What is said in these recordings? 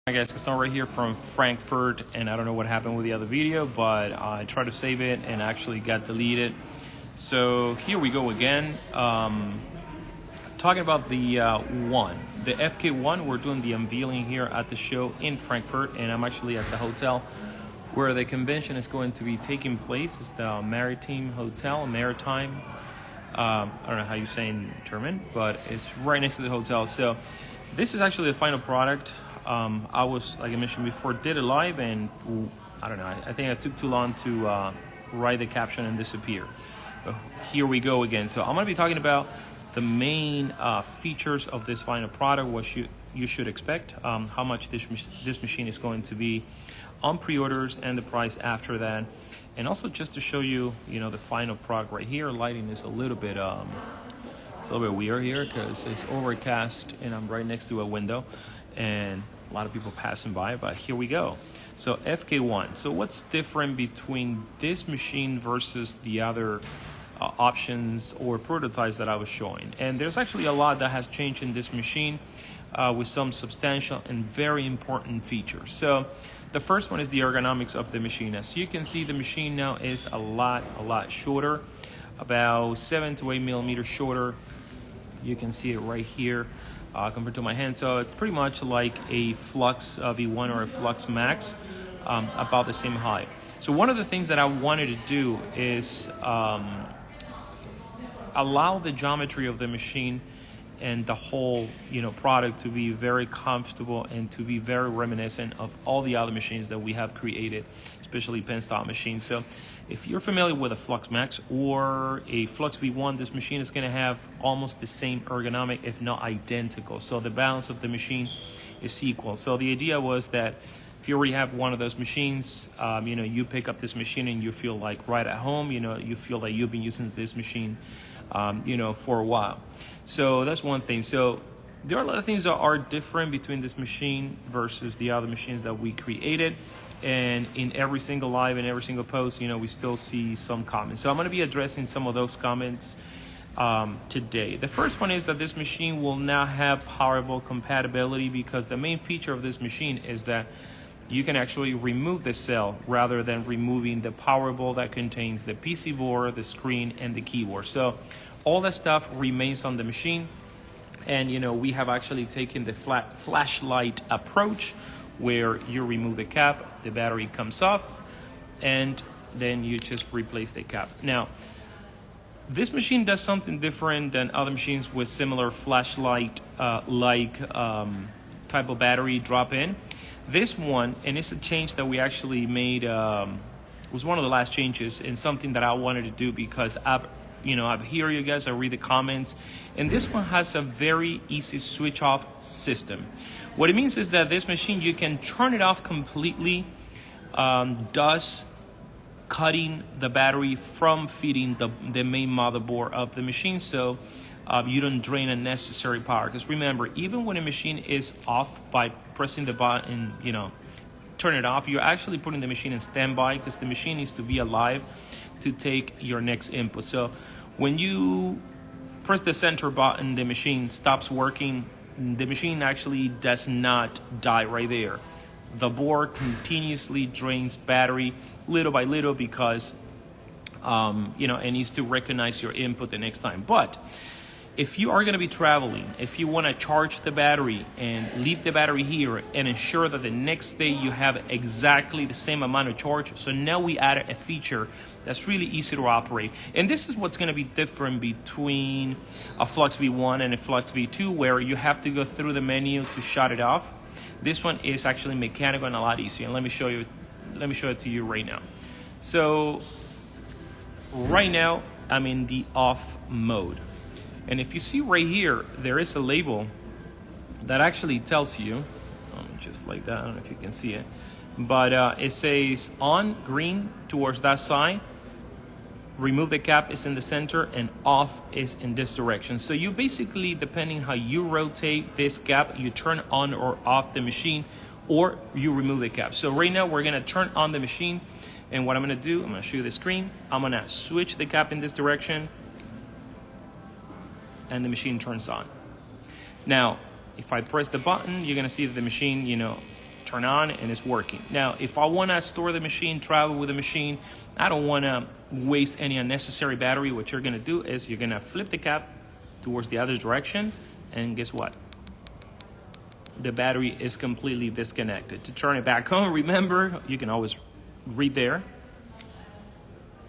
Hi guys, Gaston right here from Frankfurt, and I don't know what happened with the other video, but I tried to save it and actually got deleted. So here we go again. Talking about the the FK1. We're doing the unveiling here at the show in Frankfurt, and I'm actually at the hotel where the convention is going to be taking place. It's the Maritime Hotel, Maritime. I don't know how you say in German, but it's right next to the hotel. So this is actually the final product. I was, like I mentioned before, did it live, and I don't know, I think it took too long to write the caption and disappear. But here we go again. So I'm going to be talking about the main features of this final product, what you should expect, how much this machine is going to be on pre-orders, and the price after that. And also just to show you, the final product right here. Lighting is a little bit it's a little bit weird here because it's overcast and I'm right next to a window and a lot of people passing by, but here we go. So FK1. So what's different between this machine versus the other options or prototypes that I was showing? And there's actually a lot that has changed in this machine with some substantial and very important features. So the first one is the ergonomics of the machine. As you can see, the machine now is a lot shorter, about 7 to 8 millimeters shorter. You can see it right here. Compared to my hand, so it's pretty much like a Flux V1 or a Flux Max, about the same height. So one of the things that I wanted to do is allow the geometry of the machine and the whole product to be very comfortable and to be very reminiscent of all the other machines that we have created, especially pen style machines. So if you're familiar with a Flux Max or a Flux V1, this machine is going to have almost the same ergonomic, if not identical. So the balance of the machine is equal. So the idea was that if you already have one of those machines, you pick up this machine and you feel like right at home. You feel like you've been using this machine for a while. So that's one thing. So there are a lot of things that are different between this machine versus the other machines that we created. And in every single live and every single post, we still see some comments. So I'm going to be addressing some of those comments today. The first one is that this machine will now have Powerball compatibility, because the main feature of this machine is that you can actually remove the cell rather than removing the Powerball that contains the PC board, the screen, and the keyboard. So all that stuff remains on the machine. And we have actually taken the flashlight approach, where you remove the cap, the battery comes off, and then you just replace the cap. Now, this machine does something different than other machines with similar flashlight type of battery drop-in. This one, and it's a change that we actually made, was one of the last changes, and something that I wanted to do because I hear you guys, I read the comments, and this one has a very easy switch off system. What it means is that this machine, you can turn it off completely, thus cutting the battery from feeding the main motherboard of the machine, so you don't drain unnecessary power. Because remember, even when a machine is off by pressing the button, turn it off, you're actually putting the machine in standby, because the machine needs to be alive to take your next input. So when you press the center button, the machine stops working. The machine actually does not die right there. The board continuously drains battery little by little because it needs to recognize your input the next time. But if you are going to be traveling, if you want to charge the battery and leave the battery here and ensure that the next day you have exactly the same amount of charge, so now we added a feature that's really easy to operate. And this is what's going to be different between a Flux V1 and a Flux V2, where you have to go through the menu to shut it off. This one is actually mechanical and a lot easier. And let me show it to you right now. So right now I'm in the off mode. And if you see right here, there is a label that actually tells you, just like that, I don't know if you can see it, but it says on green towards that side, remove the cap is in the center, and off is in this direction. So you basically, depending how you rotate this cap, you turn on or off the machine, or you remove the cap. So right now we're gonna turn on the machine, and what I'm gonna do, I'm gonna show you the screen. I'm gonna switch the cap in this direction, and the machine turns on. Now, if I press the button, you're gonna see that the machine, turn on and it's working. Now, if I want to store the machine, travel with the machine, I don't want to waste any unnecessary battery. What you're going to do is you're going to flip the cap towards the other direction, and guess what? The battery is completely disconnected. To turn it back on, remember, you can always read there,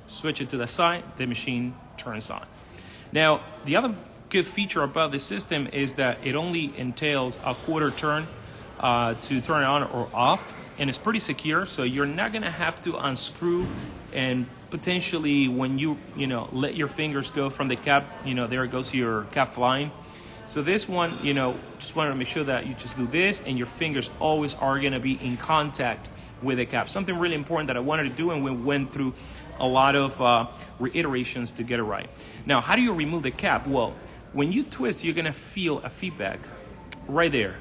switch it to the side, the machine turns on. Now, the other good feature about the system is that it only entails a quarter turn to turn it on or off, and it's pretty secure, so you're not gonna have to unscrew, and potentially when you let your fingers go from the cap, there goes your cap flying. So this one, just wanted to make sure that you just do this and your fingers always are gonna be in contact with the cap. Something really important that I wanted to do, and we went through a lot of reiterations to get it right. Now, how do you remove the cap? Well, when you twist, you're gonna feel a feedback right there.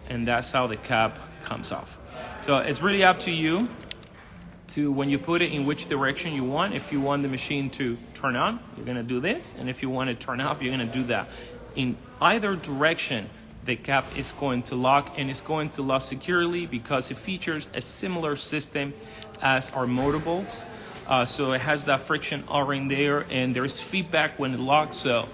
And that's how the cap comes off. So it's really up to you to, when you put it, in which direction you want. If you want the machine to turn on, you're gonna do this. And if you want it to turn off, you're gonna do that. In either direction, the cap is going to lock, and it's going to lock securely because it features a similar system as our motor bolts. So it has that friction O-ring there, and there's feedback when it locks. So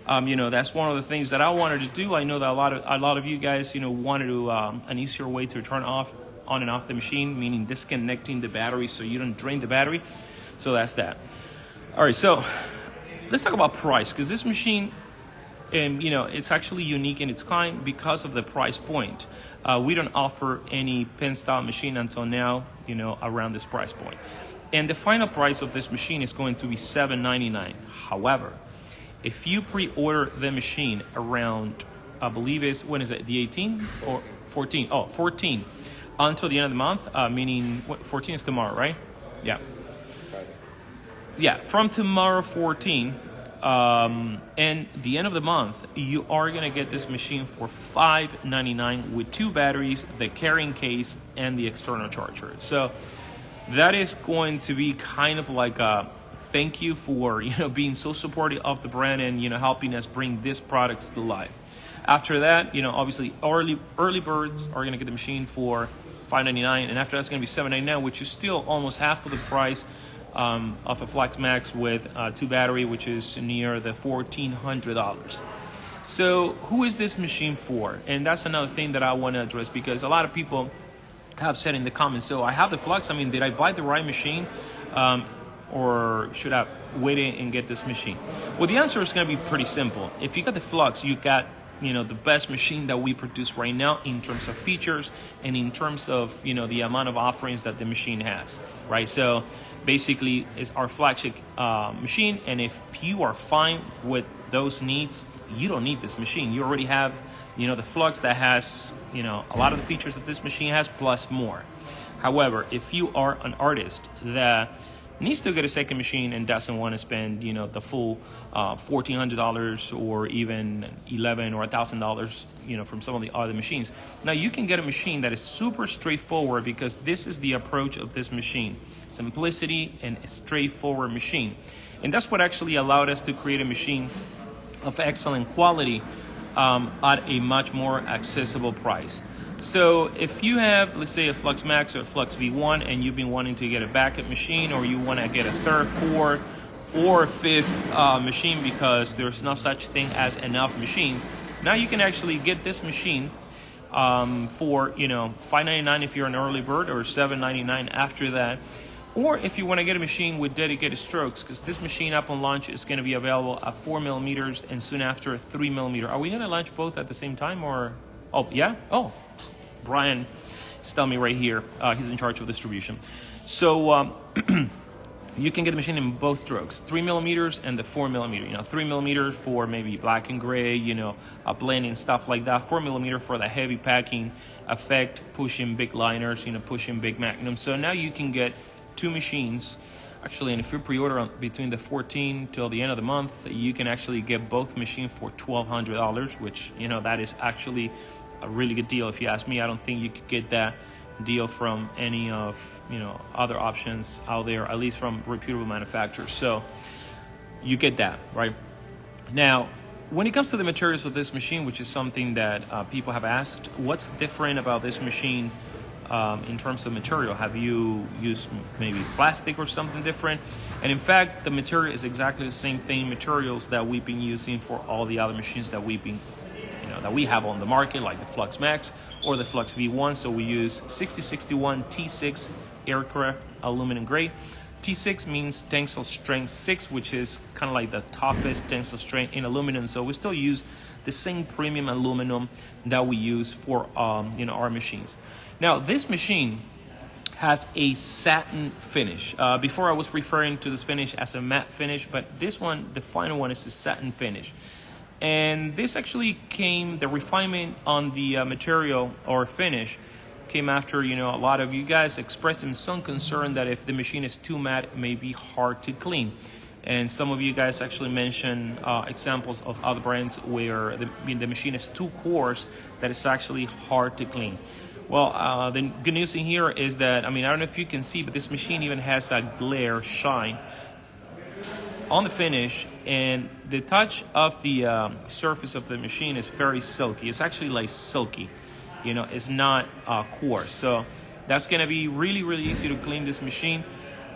that's one of the things that I wanted to do. I know that a lot of you guys, wanted to an easier way to turn on and off the machine, meaning disconnecting the battery so you don't drain the battery. So that's that. All right, so let's talk about price, because this machine, it's actually unique in its kind because of the price point. We don't offer any pen style machine until now, around this price point. And the final price of this machine is going to be $799. However, if you pre-order the machine around, I believe it's, when is it, the 18th or 14? Oh, 14 until the end of the month, meaning 14 is tomorrow, right? Yeah. Yeah, from tomorrow 14 and the end of the month, you are going to get this machine for $599 with 2 batteries, the carrying case, and the external charger. So that is going to be kind of like a thank you for being so supportive of the brand and helping us bring these products to life. After that, obviously early birds are going to get the machine for $599, and after that's going to be $799, which is still almost half of the price of a Flex Max with 2 battery, which is near the $1,400. So who is this machine for? And that's another thing that I want to address, because a lot of people have said in the comments, so I have the Flex, did I buy the right machine? Or should I wait and get this machine? Well, the answer is going to be pretty simple. If you got the Flux, you got the best machine that we produce right now in terms of features and in terms of the amount of offerings that the machine has, right? So basically, it's our flagship machine, and if you are fine with those needs, you don't need this machine. You already have the Flux that has a lot of the features that this machine has plus more. However, if you are an artist that needs to get a second machine and doesn't want to spend the full $1,400 or even $1,100 or $1,000 from some of the other machines, now you can get a machine that is super straightforward, because this is the approach of this machine: simplicity and a straightforward machine. And that's what actually allowed us to create a machine of excellent quality at a much more accessible price. So if you have, let's say, a Flux Max or a Flux V1, and you've been wanting to get a backup machine, or you want to get a third, fourth, or fifth machine because there's no such thing as enough machines, now you can actually get this machine for $599 if you're an early bird, or $799 after that. Or if you want to get a machine with dedicated strokes, because this machine upon launch is going to be available at 4mm and soon after 3mm. Are we going to launch both at the same time, or? Oh, yeah? Oh, Brian is telling me right here. He's in charge of distribution. So you can get the machine in both strokes, 3mm and the 4mm. 3mm for maybe black and gray, a blending, stuff like that. 4mm for the heavy packing effect, pushing big liners, pushing big magnums. So now you can get 2 machines. Actually, and if you pre-order between the 14th till the end of the month, you can actually get both machines for $1,200, which, that is actually a really good deal. If you ask me, I don't think you could get that deal from any of, other options out there, at least from reputable manufacturers. So you get that, right? Now, when it comes to the materials of this machine, which is something that people have asked, what's different about this machine in terms of material? Have you used maybe plastic or something different? And in fact, the material is exactly the same thing materials that we've been using for all the other machines that we've been, that we have on the market, like the Flux Max or the Flux V1. So we use 6061 T6 aircraft aluminum grade. T6 means tensile strength 6, which is kind of like the toughest tensile strength in aluminum. So we still use the same premium aluminum that we use for our machines. Now this machine has a satin finish. Before I was referring to this finish as a matte finish, but this one, the final one, is a satin finish. And this actually came, the refinement on the material or finish came after, a lot of you guys expressing some concern that if the machine is too matte, it may be hard to clean. And some of you guys actually mentioned examples of other brands where the machine is too coarse that it's actually hard to clean. Well, the good news in here is that, I don't know if you can see, but this machine even has a glare shine on the finish, and the touch of the surface of the machine is very silky. It's actually like silky. It's not coarse. So that's going to be really, really easy to clean this machine.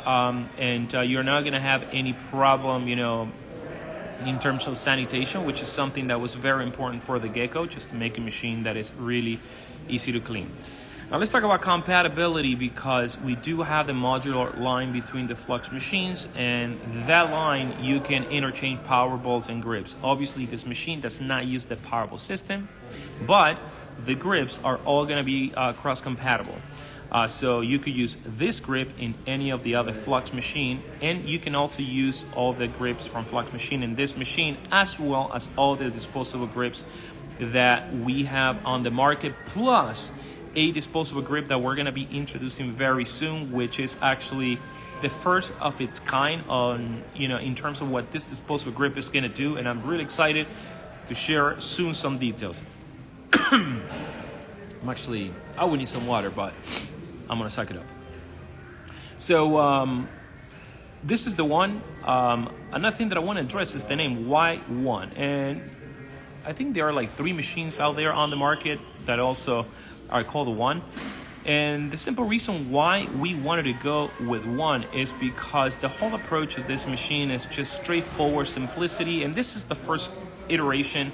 And you're not going to have any problem, in terms of sanitation, which is something that was very important for the get-go, just to make a machine that is really easy to clean. Now let's talk about compatibility, because we do have the modular line between the Flux machines, and that line you can interchange power bolts and grips. Obviously this machine does not use the power bolt system, but the grips are all going to be cross compatible. So you could use this grip in any of the other Flux machine, and you can also use all the grips from Flux machine in this machine, as well as all the disposable grips that we have on the market, plus a disposable grip that we're going to be introducing very soon, which is actually the first of its kind on, in terms of what this disposable grip is going to do. And I'm really excited to share soon some details. I would need some water, but I'm going to suck it up. So this is the one. Another thing that I want to address is the name Y1. And I think there are like 3 machines out there on the market that also are called the One. And the simple reason why we wanted to go with One is because the whole approach of this machine is just straightforward simplicity. And this is the first iteration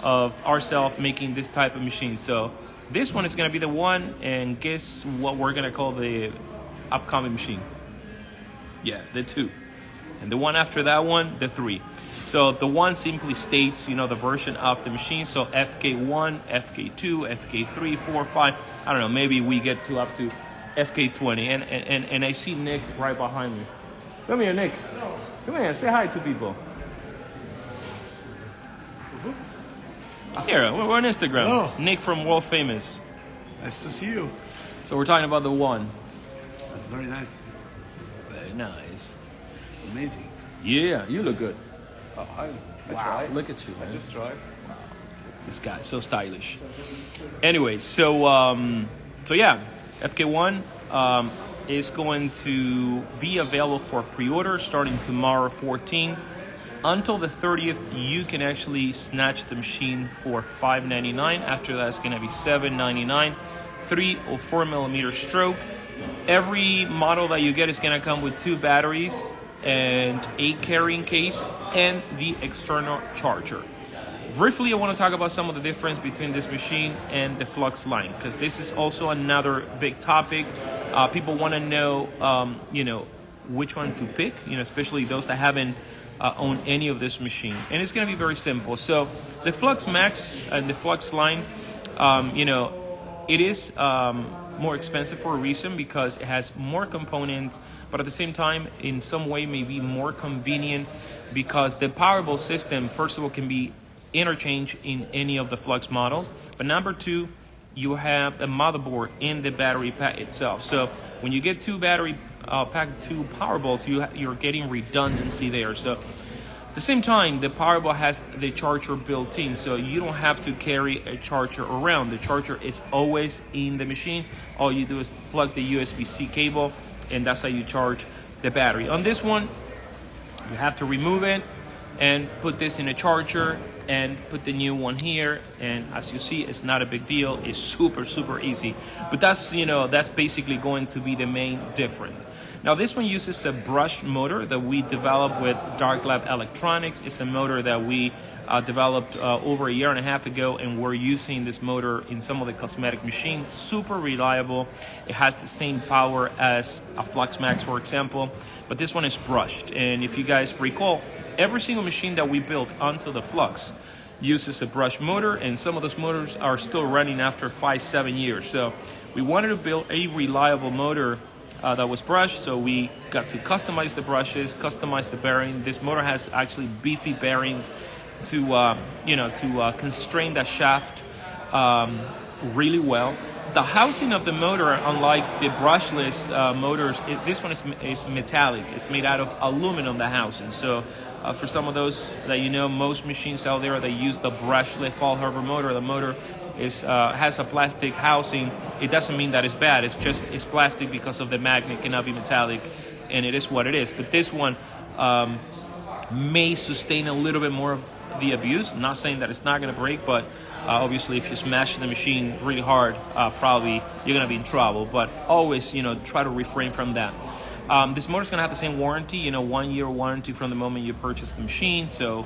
of ourselves making this type of machine. So this one is going to be the One, and guess what we're going to call the upcoming machine? Yeah, the 2. And the one after that one, the 3. So the One simply states, the version of the machine. So FK1, FK2, FK3, 4, 5. I don't know, maybe we get up to FK20. And I see Nick right behind me. Come here, Nick. Come here, say hi to people. Here, we're on Instagram. Hello. Nick from World Famous. Nice to see you. So we're talking about the One. That's very nice. Very nice. Amazing. Yeah, you look good. Oh, I Wow, tried. look at you, man. I just tried. This guy, so stylish. Anyway, so yeah, FK1 is going to be available for pre-order starting tomorrow 14th. Until the 30th, you can actually snatch the machine for $5.99. After that, it's going to be $7.99. 3 or 4 millimeter stroke. Every model that you get is going to come with 2 batteries and a carrying case and the external charger. Briefly, I want to talk about some of the difference between this machine and the Flux line, because this is also another big topic. People want to know, which one to pick, especially those that haven't owned any of this machine. And it's going to be very simple. So the Flux Max and the Flux line, it is more expensive for a reason, because it has more components, but at the same time, in some way, may be more convenient, because the Powerball system, first of all, can be interchanged in any of the Flux models. But number 2, you have the motherboard in the battery pack itself. So when you get 2 battery pack 2 Powerballs, you're getting redundancy there. So at the same time, the Powerball has the charger built in, so you don't have to carry a charger around. The charger is always in the machine. All you do is plug the USB-C cable, and that's how you charge the battery. On this one, you have to remove it and put this in a charger, and put the new one here. And as you see, it's not a big deal. It's super easy. But that's, that's basically going to be the main difference. Now this one uses a brushed motor that we developed with Dark Lab Electronics. It's a motor that we developed over a year and a half ago, and we're using this motor in some of the cosmetic machines. Super reliable. It has the same power as a Flux Max, for example, but this one is brushed. And if you guys recall, every single machine that we built onto the Flux uses a brush motor, and some of those motors are still running after 5-7 years. So we wanted to build a reliable motor that was brushed, so we got to customize the brushes, customize the bearing. This motor has actually beefy bearings to constrain the shaft really well. The housing of the motor, unlike the brushless motors, this one is metallic. It's made out of aluminum, the housing. So for some of those that most machines out there, they use the brushless Fall Harbor motor. The motor has a plastic housing. It doesn't mean that it's bad. It's plastic because of the magnet cannot be metallic, and it is what it is. But this one may sustain a little bit more of the abuse. I'm not saying that it's not going to break, but obviously if you smash the machine really hard, probably you're going to be in trouble. But always, try to refrain from that. This motor's going to have the same warranty, 1 year warranty from the moment you purchase the machine. So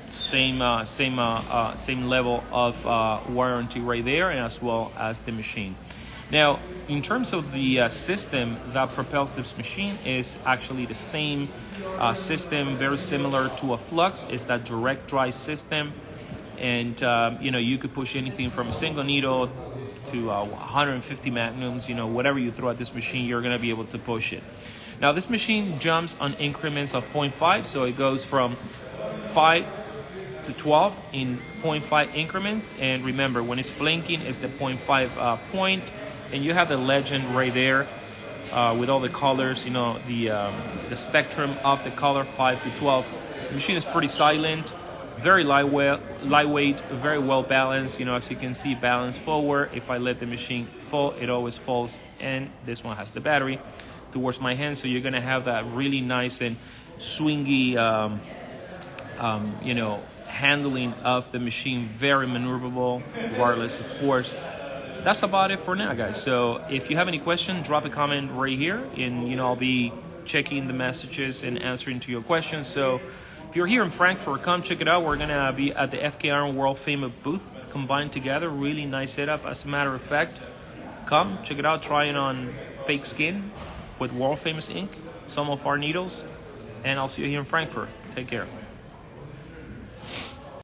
same level of warranty right there, and as well as the machine. Now, in terms of the system that propels this machine, is actually the same system, very similar to a Flux. It's that direct dry system, and you could push anything from a single needle to 150 magnums. Whatever you throw at this machine, you're going to be able to push it. Now, this machine jumps on increments of 0.5, so it goes from 5 to 12 in 0.5 increments. And remember, when it's blinking, it's the 0.5 point. And you have the legend right there with all the colors, the spectrum of the color 5 to 12. The machine is pretty silent, very lightweight, very well balanced. As you can see, balance forward. If I let the machine fall, it always falls. And this one has the battery towards my hand, so you're gonna have that really nice and swingy, handling of the machine. Very maneuverable, wireless, of course. That's about it for now, guys. So if you have any questions, drop a comment right here, and I'll be checking the messages and answering to your questions. So if you're here in Frankfurt, come check it out. We're gonna be at the FKR World Famous booth, combined together. Really nice setup. As a matter of fact, come check it out. Try it on fake skin with world famous ink, some of our needles, and I'll see you here in Frankfurt. Take care.